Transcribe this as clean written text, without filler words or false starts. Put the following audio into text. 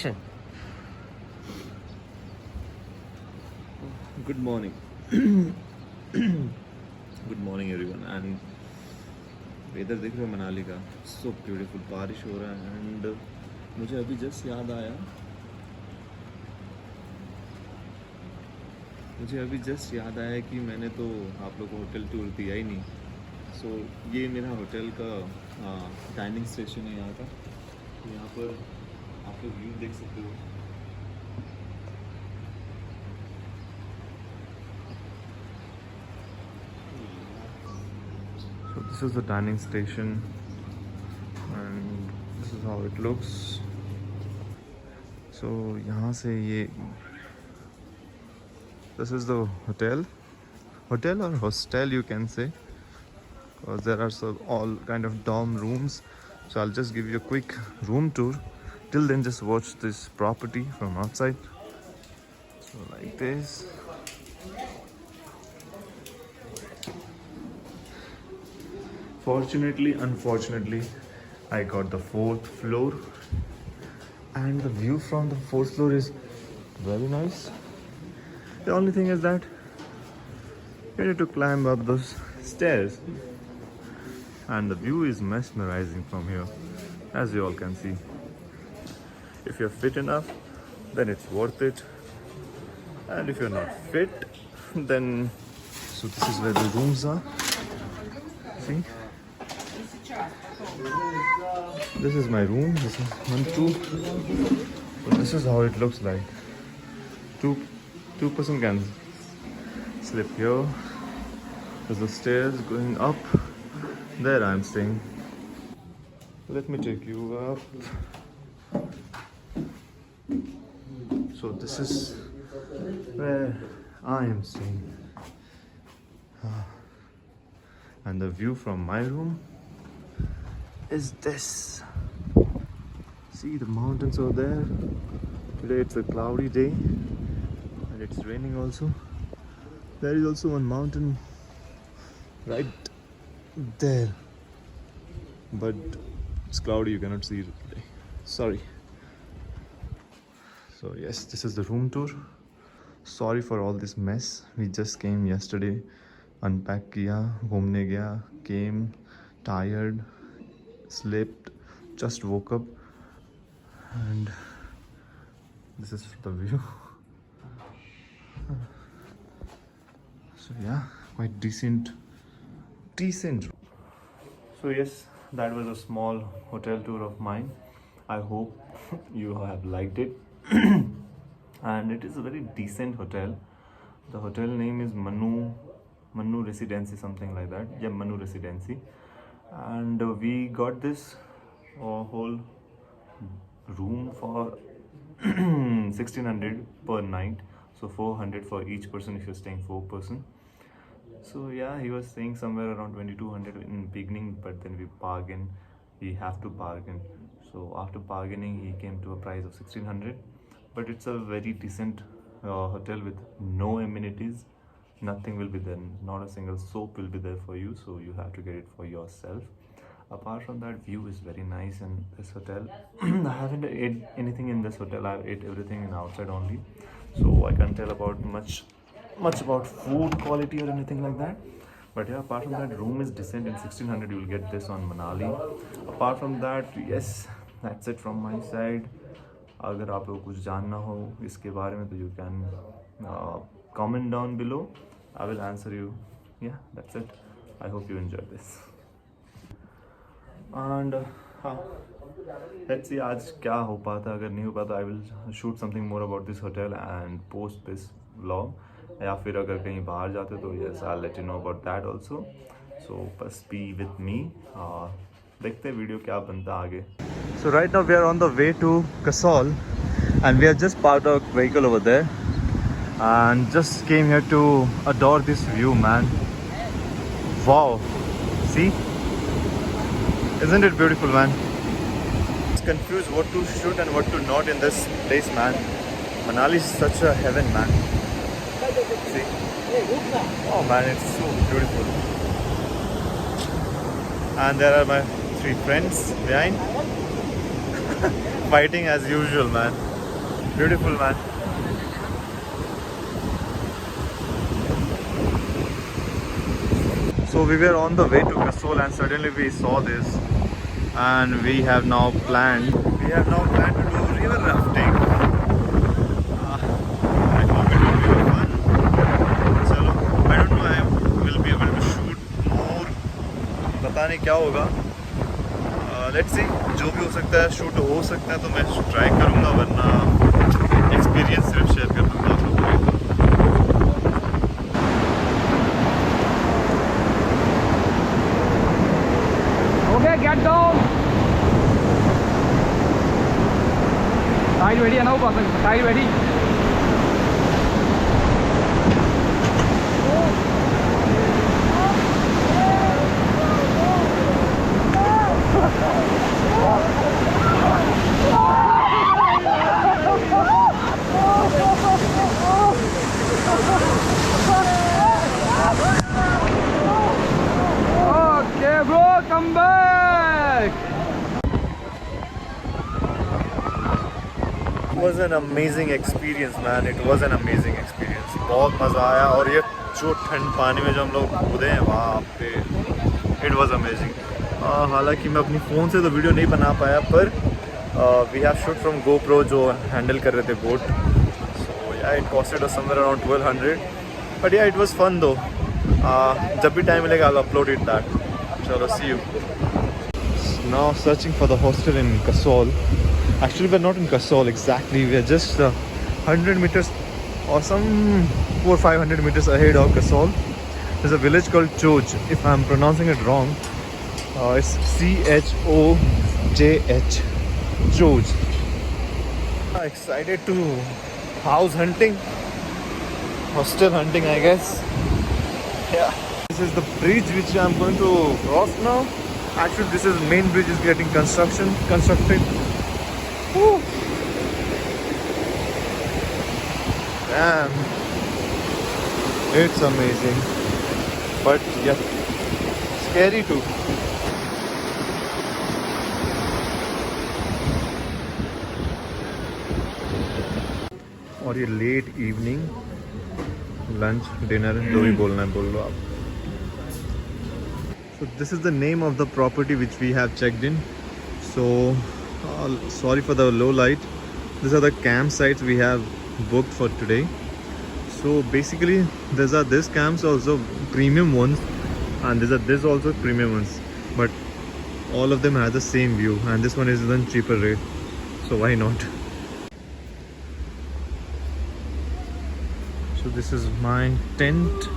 Good morning. Good morning everyone. And weather देख रहे हो मनाली का, सो ब्यूटीफुल, बारिश हो रहा है। एंड मुझे अभी जस्ट याद आया कि मैंने तो आप लोगों को होटल टूर दिया ही नहीं। सो ये मेरा होटल का डाइनिंग स्टेशन है यहाँ का। यहाँ पर आप लोग व्यू देख सकते हो। So this is the dining station and this is how it looks. So यहाँ से ये this is the hotel or hostel you can say, because there are all kind of dorm rooms. So I'll just give you a quick room tour. Till then just watch this property from outside. So like this. Fortunately, unfortunately, I got the 4th floor and the view from the 4th floor is very nice. The only thing is that you need to climb up those stairs, and the view is mesmerizing from here, as you all can see. If you're fit enough, then it's worth it, and if you're not fit, then so this is where the rooms are. See, this is my room. This is 1, 2. So this is how it looks like. Two person can sleep here. There's the stairs going up. There I'm staying. Let me take you up. So this is where I am staying. And the view from my room is this. See the mountains over there. Today it's a cloudy day and it's raining also. There is also one mountain right there, but it's cloudy, you cannot see it today. Sorry. So yes, this is the room tour. Sorry for all this mess. We just came yesterday, unpack kiya, घूमने गया, came tired, slept, just woke up, and this is the view. So yeah, quite decent. So yes, that was a small hotel tour of mine. I hope you have liked it. And it is a very decent hotel. The hotel name is Manu Residency, something like that. Yeah, Manu Residency. And we got this whole room for 1600 per night. So 400 for each person if you're staying 4 person. So yeah, he was saying somewhere around 2200 in beginning, but then we have to bargain. So after bargaining, he came to a price of 1600. But it's a very decent hotel with no amenities. Nothing will be there, not a single soap will be there for you, so you have to get it for yourself. Apart from that, view is very nice in this hotel. I haven't ate anything in this hotel. I ate everything in outside only, so I can't tell about much about food quality or anything like that. But yeah, apart from that, room is decent. In 1600 you will get this on Manali. Apart from that, yes, that's it from my side. अगर आप लोग कुछ जानना हो इसके बारे में तो you can comment down below. I will answer you. Yeah, that's it. I hope you enjoyed this. And let's see आज क्या हो पाता. अगर नहीं हो पाता, I will shoot something more about this hotel and post this vlog. या फिर अगर कहीं बाहर जाते तो yes, I'll let you know about that also. So बस be with me. देखते हैं वीडियो क्या बनता आगे. So right now we are on the way to Kasol and we have just parked our vehicle over there and just came here to adore this view, man. Wow, see, isn't it beautiful, man? It's confused what to shoot and what to not in this place, man. Manali is such a heaven, man. See, oh man, it's so beautiful. And there are my 3 friends behind. Fighting as usual, man. Beautiful, man. So we were on the way to Kasol and suddenly we saw this, and we have now planned to do river rafting. I hope it will be fun. Chalo, I don't know, I will be able to shoot more. पता नहीं क्या होगा. Let's see, जो भी हो सकता है shoot हो सकता है तो मैं ट्राई करूँगा, वरना एक्सपीरियंस सिर्फ शेयर कर दूँगा आप लोगों को. Okay, get down. Tide ready, ano ba? Tide ready. Okay, bro, come back. It was an amazing experience, man. It was an amazing experience. बहुत मज़ा आया, और ये जो ठंड पानी में जो हम लोग कूदे हैं वहाँ पे, it was amazing. हालांकि मैं अपनी फ़ोन से तो वीडियो नहीं बना पाया, पर we have shoot from GoPro जो हैंडल कर रहे थे boat. So yeah, it costed us somewhere around 1200. But yeah, it was fun though. जब भी टाइम मिलेगा I'll upload it that. चलो, see you. Now searching for the hostel in Kasol. Actually, we're not in Kasol exactly. We're just 100 meters or some 400-500 meters ahead of Kasol. There's a village called Choj. If I'm pronouncing it wrong, it's Chojh. Choj. Excited to house hunting, hostel hunting, I guess. Yeah. This is the bridge which I'm going to cross now. Actually, this is main bridge is getting constructed. Woo. Damn, it's amazing, but yeah, scary too. और ये late evening lunch dinner जो भी बोलना है बोल लो आप. So this is the name of the property which we have checked in. So sorry for the low light. These are the campsites we have booked for today. So basically these are this camps also premium ones, and these also premium ones, but all of them have the same view, and this one is then cheaper rate, so why not. So this is my tent.